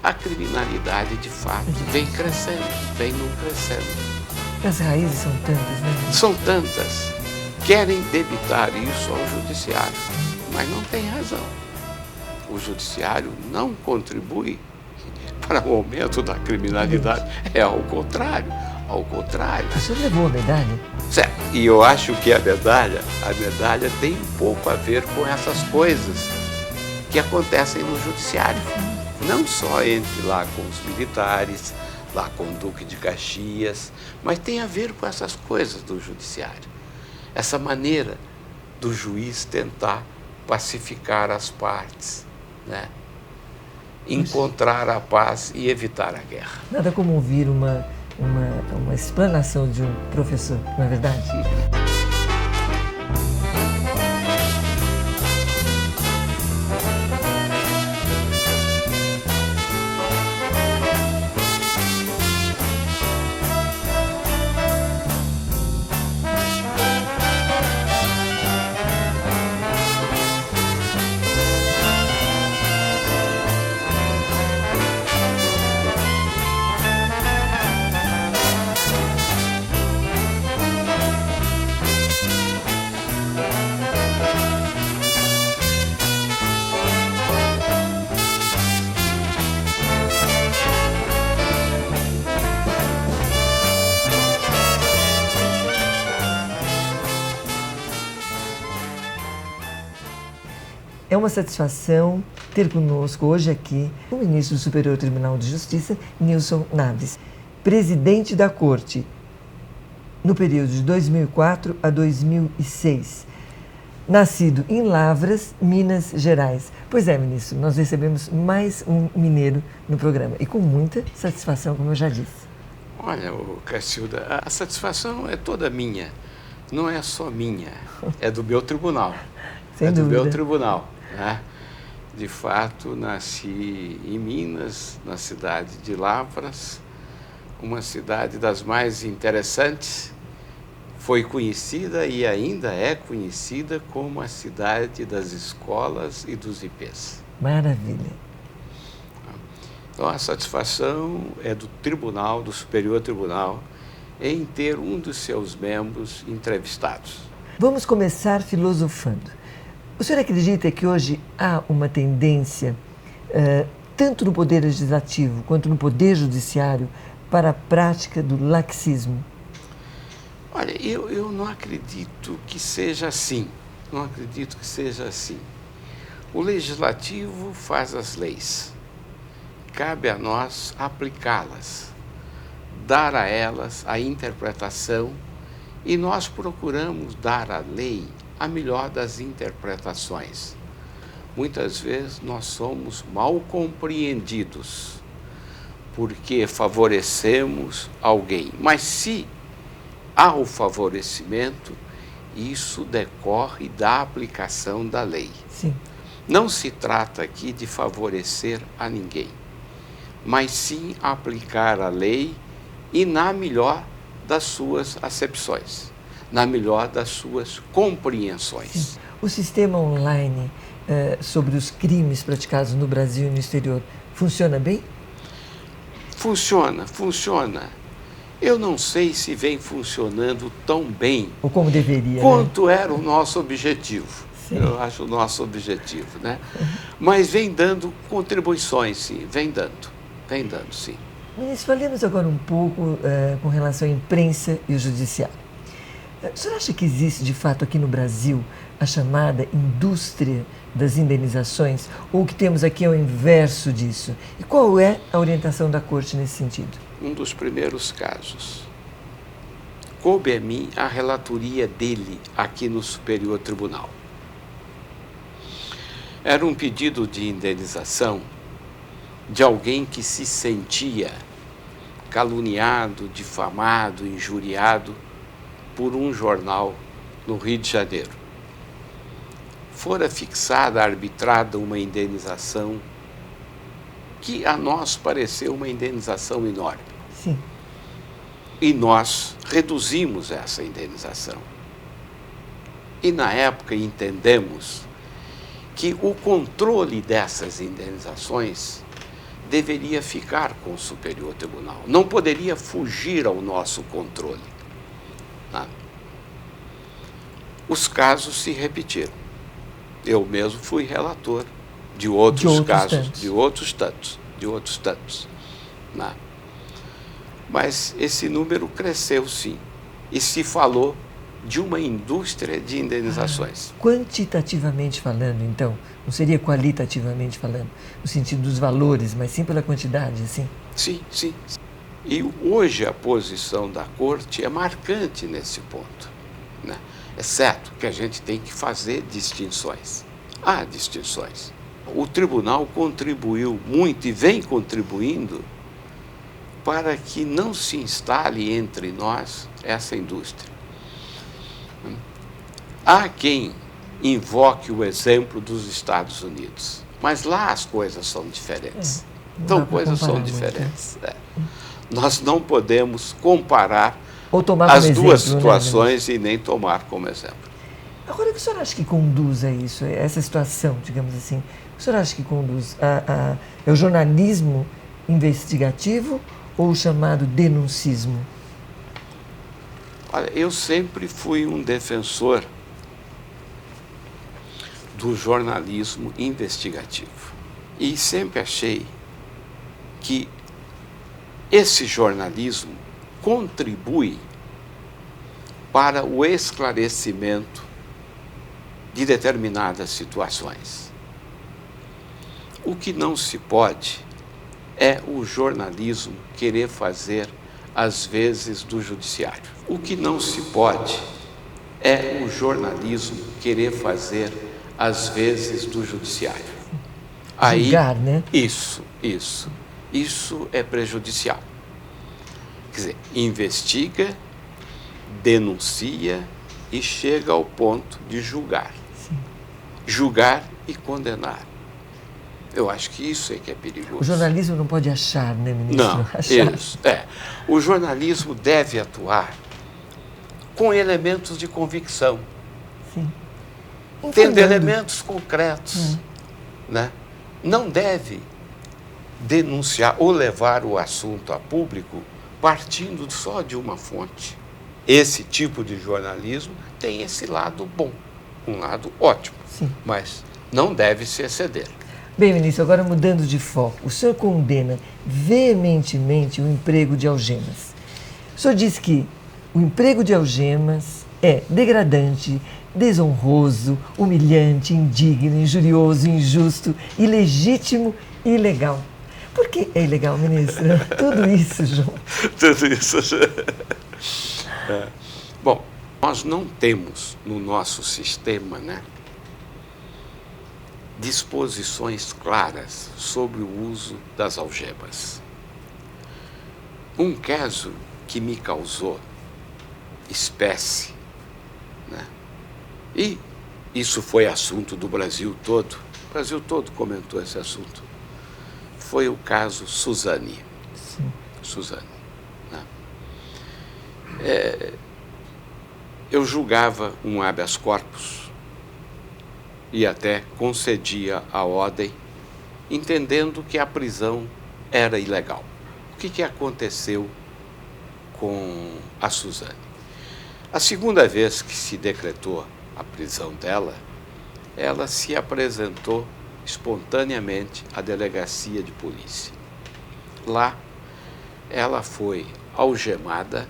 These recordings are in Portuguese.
a criminalidade, de fato, vem crescendo, vem não crescendo. As raízes são tantas, né? São tantas. Querem debitar isso ao judiciário, mas não tem razão. O judiciário não contribui para o aumento da criminalidade. É ao contrário, ao contrário. O senhor levou a medalha? Certo. E eu acho que a medalha tem um pouco a ver com essas coisas que acontecem no judiciário. Não só entre lá com os militares, lá com o Duque de Caxias, mas tem a ver com essas coisas do judiciário. Essa maneira do juiz tentar pacificar as partes, né? Encontrar a paz e evitar a guerra. Nada como ouvir uma explanação de um professor, não é verdade? É uma satisfação ter conosco hoje aqui o ministro do Superior Tribunal de Justiça, Nilson Naves, presidente da Corte no período de 2004 a 2006, nascido em Lavras, Minas Gerais. Pois é, ministro, nós recebemos mais um mineiro no programa e com muita satisfação, como eu já disse. Olha, Cacilda, a satisfação é toda minha, não é só minha, é do meu tribunal. Sem dúvida. Do meu tribunal. Né? De fato, nasci em Minas, na cidade de Lavras, uma cidade das mais interessantes. Foi conhecida e ainda é conhecida como a cidade das escolas e dos IPs. Maravilha. Então, a satisfação é do Tribunal, do Superior Tribunal, em ter um dos seus membros entrevistados. Vamos começar filosofando. O senhor acredita que hoje há uma tendência, tanto no Poder Legislativo quanto no Poder Judiciário, para a prática do laxismo? Olha, eu não acredito que seja assim. Não acredito que seja assim. O Legislativo faz as leis. Cabe a nós aplicá-las, dar a elas a interpretação, e nós procuramos dar à lei a melhor das interpretações. Muitas vezes nós somos mal compreendidos porque favorecemos alguém. Mas se há o favorecimento, isso decorre da aplicação da lei. Sim. Não se trata aqui de favorecer a ninguém, mas sim aplicar a lei e na melhor das suas acepções, na melhor das suas compreensões. Sim. O sistema online sobre os crimes praticados no Brasil e no exterior funciona bem? Funciona. Eu não sei se vem funcionando tão bem ou como deveria, quanto era o nosso objetivo. Sim. Eu acho o nosso objetivo, né? Mas vem dando contribuições, sim, vem dando, sim. Ministro, falemos agora um pouco com relação à imprensa e o judiciário. O senhor acha que existe, de fato, aqui no Brasil, a chamada indústria das indenizações, ou o que temos aqui é o inverso disso? E qual é a orientação da Corte nesse sentido? Um dos primeiros casos. Coube a mim a relatoria dele aqui no Superior Tribunal. Era um pedido de indenização de alguém que se sentia caluniado, difamado, injuriado por um jornal no Rio de Janeiro. Fora fixada, arbitrada uma indenização que a nós pareceu uma indenização enorme. Sim. E nós reduzimos essa indenização. E na época entendemos que o controle dessas indenizações deveria ficar com o Superior Tribunal, não poderia fugir ao nosso controle. Tá? Os casos se repetiram. Eu mesmo fui relator de outros casos, de outros tantos. Né? Mas esse número cresceu, sim, e se falou de uma indústria de indenizações. Quantitativamente falando, então, não seria qualitativamente falando, no sentido dos valores, mas sim pela quantidade, assim? Sim, sim. E hoje a posição da Corte é marcante nesse ponto, né? É certo que a gente tem que fazer distinções. Há distinções. O tribunal contribuiu muito e vem contribuindo para que não se instale entre nós essa indústria. Há quem invoque o exemplo dos Estados Unidos, mas lá as coisas são diferentes. Então, coisas são diferentes. Nós não podemos comparar as duas situações, né, e nem tomar como exemplo. Agora, o que o senhor acha que conduz a isso, a essa situação, digamos assim? O senhor acha que conduz é o jornalismo investigativo ou o chamado denuncismo? Olha, eu sempre fui um defensor do jornalismo investigativo e sempre achei que esse jornalismo contribui para o esclarecimento de determinadas situações. O que não se pode é o jornalismo querer fazer às vezes do judiciário. O que não se pode é o jornalismo querer fazer às vezes do judiciário. Aí, julgar, né? Isso é prejudicial. Quer dizer, investiga, denuncia e chega ao ponto de julgar. Sim. Julgar e condenar. Eu acho que isso é que é perigoso. O jornalismo não pode achar, né, ministro? Não, achar. Isso. O jornalismo deve atuar com elementos de convicção. Sim. Tendo elementos concretos. Né? Não deve denunciar ou levar o assunto a público partindo só de uma fonte. Esse tipo de jornalismo tem esse lado bom, um lado ótimo, sim, mas não deve se exceder. Bem, ministro, agora mudando de foco, o senhor condena veementemente o emprego de algemas. O senhor diz que o emprego de algemas é degradante, desonroso, humilhante, indigno, injurioso, injusto, ilegítimo e ilegal. Por que é ilegal, ministro? Tudo isso, João. Tudo isso. Bom, nós não temos no nosso sistema, né, disposições claras sobre o uso das algemas. Um caso que me causou espécie, né, e isso foi assunto do Brasil todo, o Brasil todo comentou esse assunto, foi o caso Suzane. Sim. Suzane. Né? Eu julgava um habeas corpus e até concedia a ordem, entendendo que a prisão era ilegal. O que aconteceu com a Suzane? A segunda vez que se decretou a prisão dela, ela se apresentou espontaneamente à delegacia de polícia. Lá, ela foi algemada,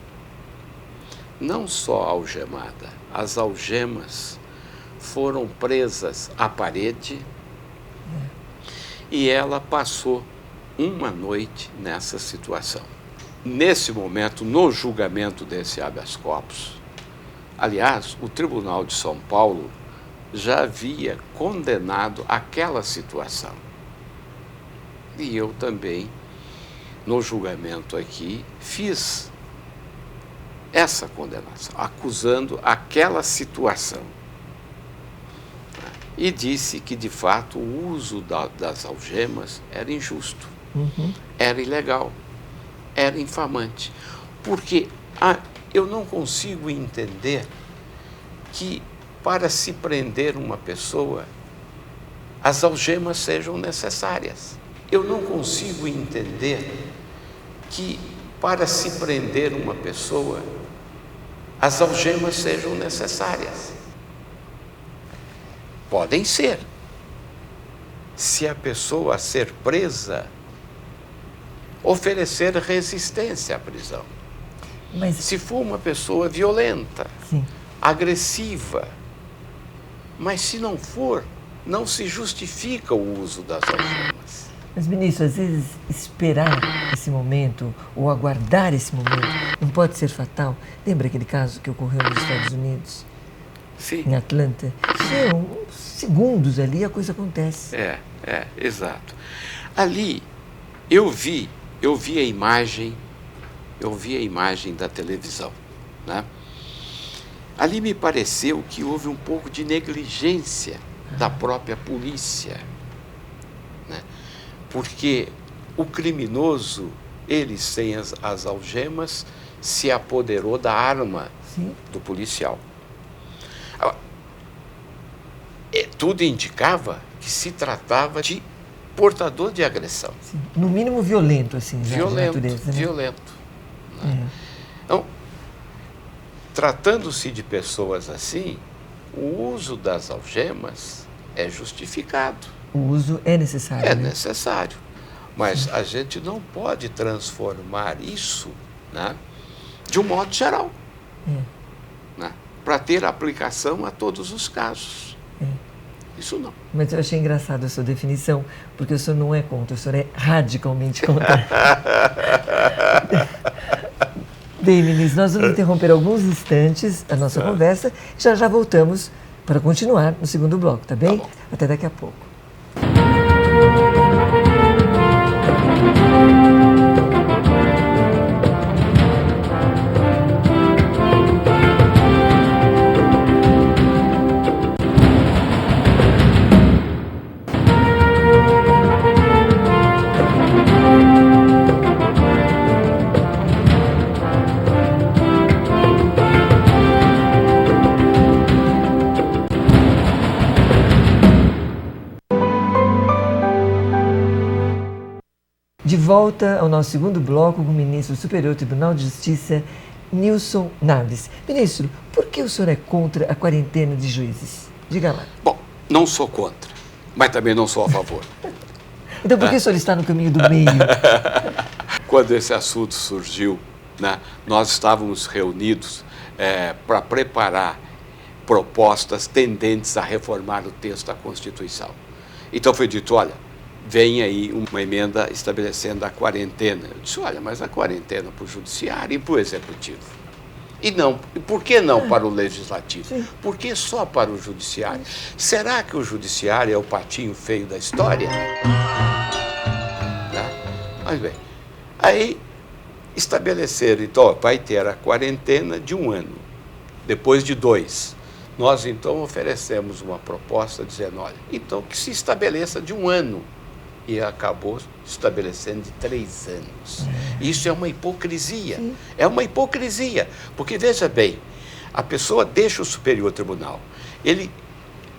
não só algemada, as algemas foram presas à parede e ela passou uma noite nessa situação. Nesse momento, no julgamento desse habeas corpus, aliás, o Tribunal de São Paulo já havia condenado aquela situação. E eu também, no julgamento aqui, fiz essa condenação, acusando aquela situação. E disse que, de fato, o uso das algemas era injusto, era ilegal, era infamante. Porque eu não consigo entender que, para se prender uma pessoa, as algemas sejam necessárias. eu não consigo entender que para se prender uma pessoa, as algemas sejam necessárias. Podem ser, se a pessoa a ser presa oferecer resistência à prisão. Mas, Se for uma pessoa violenta, sim, agressiva, mas se não for, não se justifica o uso das algemas. mas, ministro, às vezes esperar esse momento ou aguardar esse momento não pode ser fatal. Lembra aquele caso que ocorreu nos Estados Unidos, Sim. em Atlanta? São segundos ali, a coisa acontece. Exato. Ali, eu vi a imagem da televisão, né? Ali me pareceu que houve um pouco de negligência da própria polícia, né? Porque o criminoso, ele sem as algemas, se apoderou da arma, Sim, do policial. Agora, tudo indicava que se tratava de portador de agressão. sim. No mínimo violento, assim, já, de natureza, né? Violento. Né? Então, tratando-se de pessoas assim, o uso das algemas é justificado, O uso é necessário, é né? necessário. Mas a gente não pode transformar isso, né, de um modo geral, né, para ter aplicação a todos os casos. Isso não. Mas eu achei engraçado a sua definição, porque o senhor não é contra, o senhor é radicalmente contra. Bem, ministro, nós vamos interromper alguns instantes a nossa conversa e já voltamos para continuar no segundo bloco, tá bem? Tá bom. Até daqui a pouco. De volta ao nosso segundo bloco com o ministro do Superior Tribunal de Justiça, Nilson Naves. Ministro, por que o senhor é contra a quarentena de juízes? Diga lá. Bom, não sou contra, mas também não sou a favor. Então por que o senhor está no caminho do meio? Quando esse assunto surgiu, né, nós estávamos reunidos para preparar propostas tendentes a reformar o texto da Constituição. Então foi dito, olha, vem aí uma emenda estabelecendo a quarentena. Eu disse, olha, mas a quarentena para o judiciário e para o executivo. E por que não para o legislativo? Sim. Por que só para o judiciário? Será que o judiciário é o patinho feio da história? Né? Mas bem, aí estabeleceram, então, vai ter a quarentena de 1 ano, depois de 2. Nós, então, oferecemos uma proposta dizendo, olha, então que se estabeleça de 1 ano. E acabou estabelecendo de 3 anos. Isso é uma hipocrisia. Sim. É uma hipocrisia. Porque, veja bem, a pessoa deixa o Superior Tribunal, ele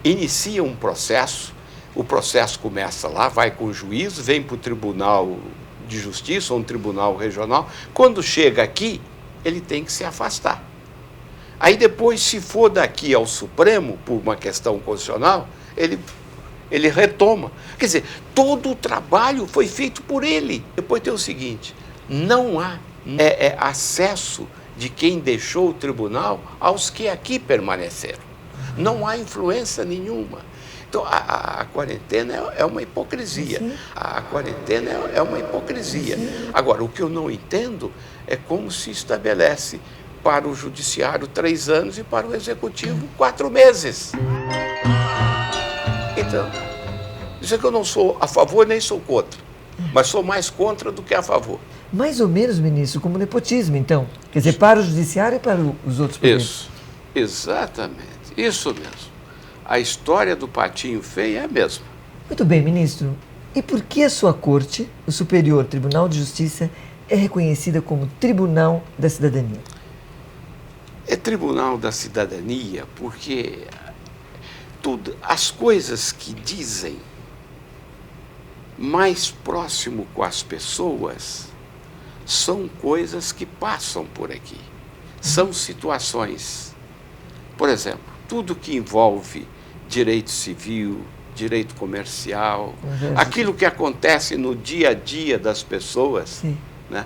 inicia um processo, o processo começa lá, vai com o juiz, vem para o Tribunal de Justiça ou um tribunal regional. Quando chega aqui, ele tem que se afastar. Aí depois, se for daqui ao Supremo, por uma questão constitucional, ele retoma. Quer dizer, todo o trabalho foi feito por ele. Depois tem o seguinte, não há acesso de quem deixou o tribunal aos que aqui permaneceram. Não há influência nenhuma. Então, a quarentena é uma hipocrisia. Sim. A quarentena é uma hipocrisia. Sim. Agora, o que eu não entendo é como se estabelece para o judiciário 3 anos e para o executivo 4 meses. Então, isso é que eu não sou a favor nem sou contra, mas sou mais contra do que a favor. Mais ou menos, ministro, como nepotismo, então. Quer dizer, para o judiciário e para os outros poderes. Isso, exatamente, isso mesmo. A história do patinho feio é a mesma. Muito bem, ministro. E por que a sua corte, o Superior Tribunal de Justiça, é reconhecida como Tribunal da Cidadania? É Tribunal da Cidadania porque as coisas que dizem mais próximo com as pessoas, são coisas que passam por aqui. São situações. Por exemplo, tudo que envolve direito civil, direito comercial, aquilo que acontece no dia a dia das pessoas, né,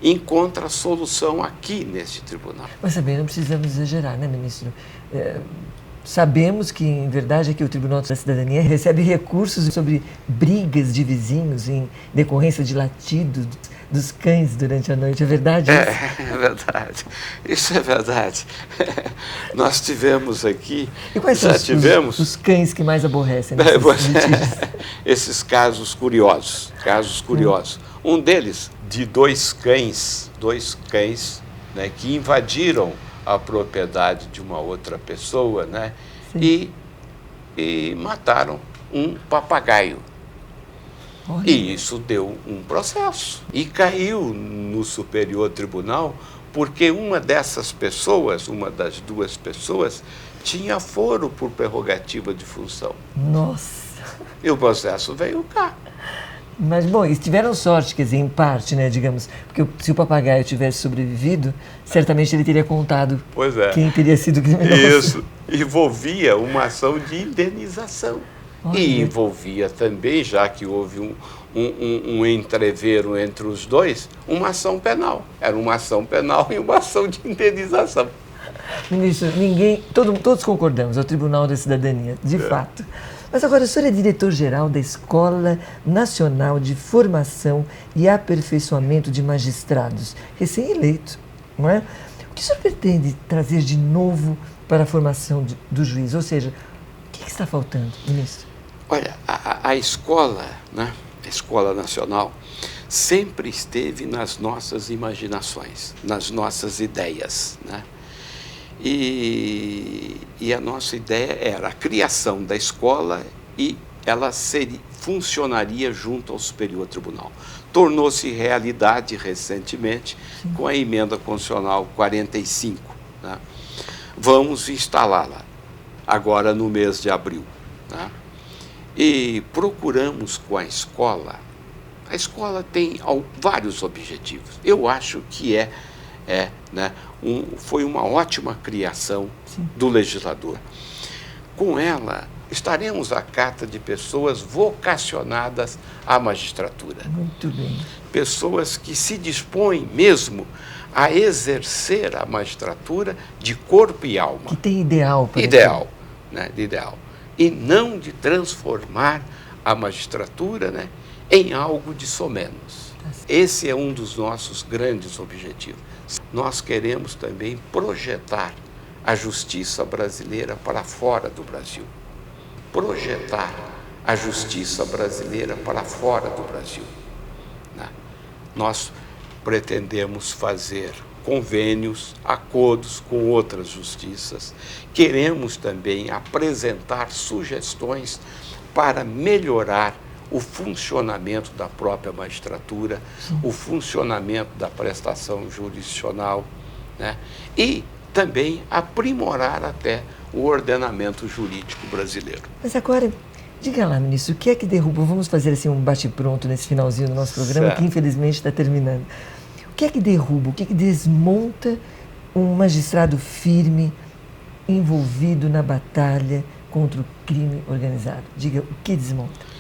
encontra solução aqui neste tribunal. Mas também não precisamos exagerar, né, ministro? Sabemos que, em verdade, aqui o Tribunal da Cidadania recebe recursos sobre brigas de vizinhos em decorrência de latidos dos cães durante a noite. É verdade isso? É verdade. Isso é verdade. Nós tivemos aqui... E quais são os cães que mais aborrecem? Esses casos curiosos. Um deles, de dois cães, né, que invadiram a propriedade de uma outra pessoa, né, e mataram um papagaio. Olha. E isso deu um processo. E caiu no Superior Tribunal porque uma dessas pessoas, uma das duas pessoas, tinha foro por prerrogativa de função. Nossa! E o processo veio cá. Mas, bom, eles tiveram sorte, quer dizer, em parte, né, digamos, porque se o papagaio tivesse sobrevivido, certamente ele teria contado quem teria sido o criminoso. Isso, envolvia uma ação de indenização. Olha. E envolvia também, já que houve um entrevero entre os dois, uma ação penal. Era uma ação penal e uma ação de indenização. Ministro, todos concordamos, é o Tribunal da Cidadania, de fato. Mas agora, o senhor é diretor-geral da Escola Nacional de Formação e Aperfeiçoamento de Magistrados, recém-eleito, não é? O que o senhor pretende trazer de novo para a formação do juiz? Ou seja, o que está faltando, ministro? Olha, a escola, né, a Escola Nacional, sempre esteve nas nossas imaginações, nas nossas ideias, né? E a nossa ideia era a criação da escola e ela funcionaria junto ao Superior Tribunal. Tornou-se realidade recentemente com a emenda constitucional 45. Né? Vamos instalá-la agora no mês de abril. Né? E procuramos com a escola tem vários objetivos. Eu acho que foi uma ótima criação do legislador. Com ela, estaremos à cata de pessoas vocacionadas à magistratura. Muito bem. Pessoas que se dispõem mesmo a exercer a magistratura de corpo e alma. Que tem ideal para ideal, né, de ideal. E não de transformar a magistratura, né, em algo de somenos. Esse é um dos nossos grandes objetivos. Nós queremos também projetar a justiça brasileira para fora do Brasil. Projetar a justiça brasileira para fora do Brasil. Né? Nós pretendemos fazer convênios, acordos com outras justiças. Queremos também apresentar sugestões para melhorar o funcionamento da própria magistratura, o funcionamento da prestação jurisdicional, né? E também aprimorar até o ordenamento jurídico brasileiro. Mas agora, diga lá, ministro, o que é que derruba? Vamos fazer assim um bate-pronto nesse finalzinho do nosso programa, que infelizmente está terminando. O que é que derruba, o que é que desmonta um magistrado firme, envolvido na batalha contra o crime organizado? Diga, o que desmonta?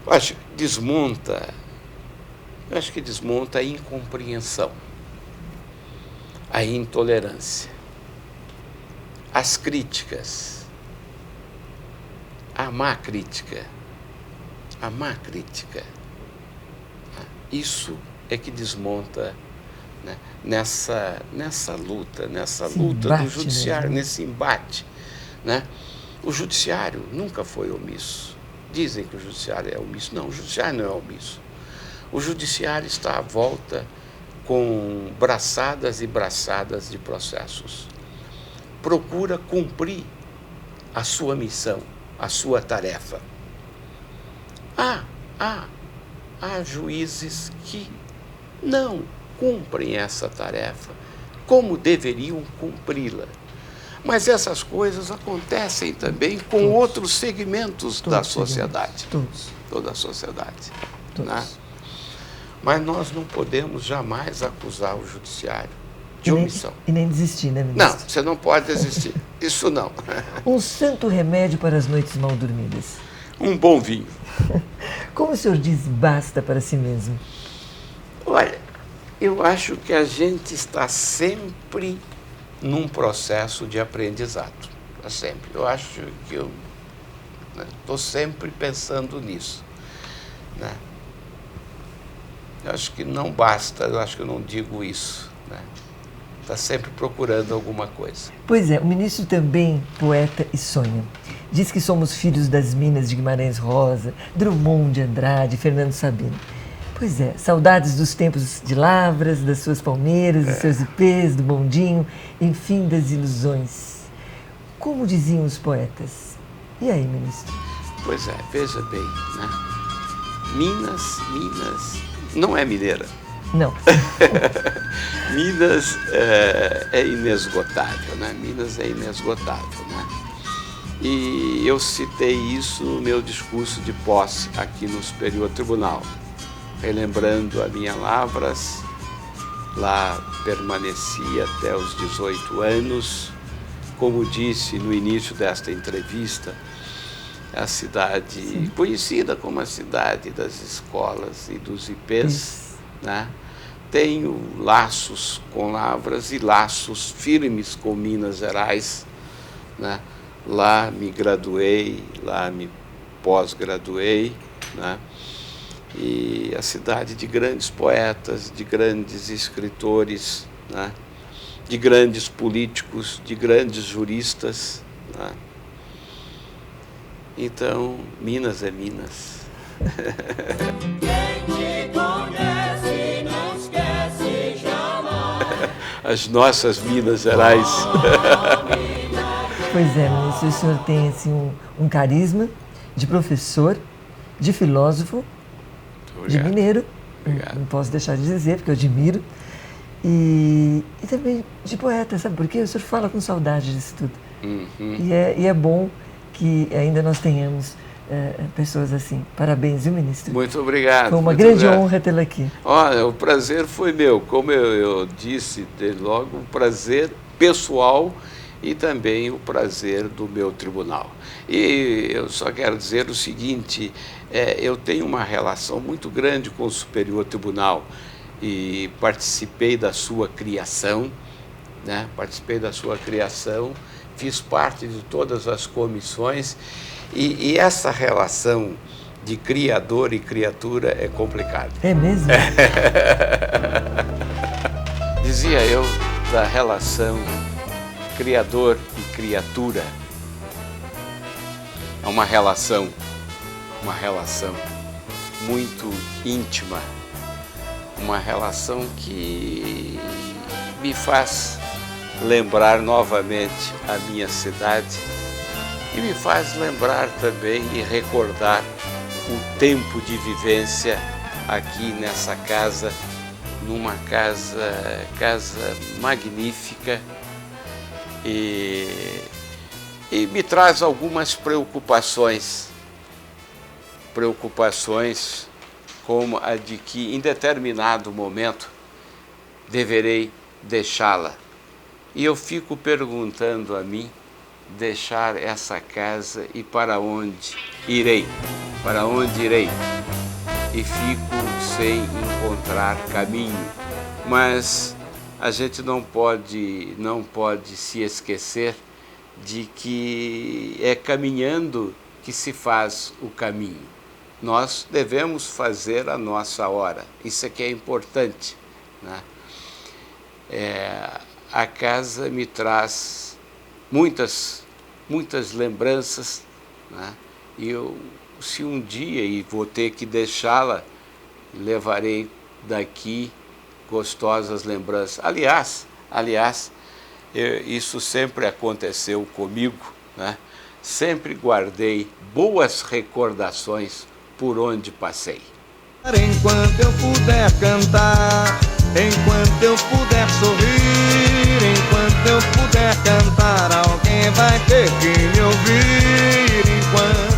Eu acho que desmonta a incompreensão, a intolerância, as críticas, a má crítica. Isso é que desmonta, né, nessa luta do judiciário, mesmo. Nesse embate. Né? O judiciário nunca foi omisso. Dizem que o judiciário é omisso. Não, o judiciário não é omisso. O judiciário está à volta com braçadas e braçadas de processos. Procura cumprir a sua missão, a sua tarefa. Há juízes que não cumprem essa tarefa como deveriam cumpri-la. Mas essas coisas acontecem também com outros segmentos da sociedade. Toda a sociedade. Todos. Né? Mas nós não podemos jamais acusar o judiciário de E nem- omissão. E nem desistir, né, ministro? Não, você não pode desistir. Isso não. Um santo remédio para as noites mal dormidas. Um bom vinho. Como o senhor diz basta para si mesmo? Olha, eu acho que a gente está sempre num processo de aprendizado. Sempre. Eu acho que eu estou sempre pensando nisso. Né? Eu acho que não basta, eu acho que eu não digo isso. Né? Está sempre procurando alguma coisa. Pois é, o ministro também poeta e sonha. Diz que somos filhos das minas de Guimarães Rosa, Drummond de Andrade, Fernando Sabino. Pois é, saudades dos tempos de Lavras, das suas palmeiras, dos seus ipês, do bondinho, enfim, das ilusões. Como diziam os poetas. E aí, ministro? Pois é, veja bem, né? Minas não é mineira. Não. Minas é inesgotável, né? Minas é inesgotável, né? E eu citei isso no meu discurso de posse aqui no Superior Tribunal, relembrando a minha Lavras. Lá permaneci até os 18 anos. Como disse no início desta entrevista, a cidade conhecida como a cidade das escolas e dos ipês, né? Tenho laços com Lavras e laços firmes com Minas Gerais, né? Lá me graduei, lá me pós-graduei, né? E a cidade de grandes poetas, de grandes escritores, né? De grandes políticos, de grandes juristas. Né? Então, Minas é Minas. Quem te conhece não esquece jamais. As nossas Minas Gerais. Pois é, ministro, o senhor tem assim, um carisma de professor, de filósofo, de Obrigado. mineiro, Obrigado. não posso deixar de dizer, porque eu admiro, e também de poeta, sabe por quê? O senhor fala com saudade disso tudo. Uhum. E é bom que ainda nós tenhamos pessoas assim. Parabéns, viu, ministro? Muito obrigado. Foi uma muito grande obrigado. honra tê-la aqui. Olha, o prazer foi meu. Como eu disse desde logo, um prazer pessoal e também o prazer do meu tribunal. E eu só quero dizer o seguinte, eu tenho uma relação muito grande com o Superior Tribunal e participei da sua criação, né? Participei da sua criação, fiz parte de todas as comissões e essa relação de criador e criatura é complicada. É mesmo? Dizia eu da relação criador e criatura. É uma relação muito íntima, uma relação que me faz lembrar novamente a minha cidade e me faz lembrar também e recordar o tempo de vivência aqui nessa casa, numa casa magnífica e me traz algumas preocupações como a de que em determinado momento deverei deixá-la. E eu fico perguntando a mim, deixar essa casa e para onde irei? Para onde irei? E fico sem encontrar caminho. Mas a gente não pode se esquecer de que é caminhando que se faz o caminho. Nós devemos fazer a nossa hora. Isso é que é importante, né? A casa me traz muitas lembranças, né? E eu, se um dia e vou ter que deixá-la, levarei daqui gostosas lembranças. Aliás, isso sempre aconteceu comigo, né? Sempre guardei boas recordações por onde passei. Enquanto eu puder cantar, enquanto eu puder sorrir, enquanto eu puder cantar, alguém vai ter que me ouvir. Enquanto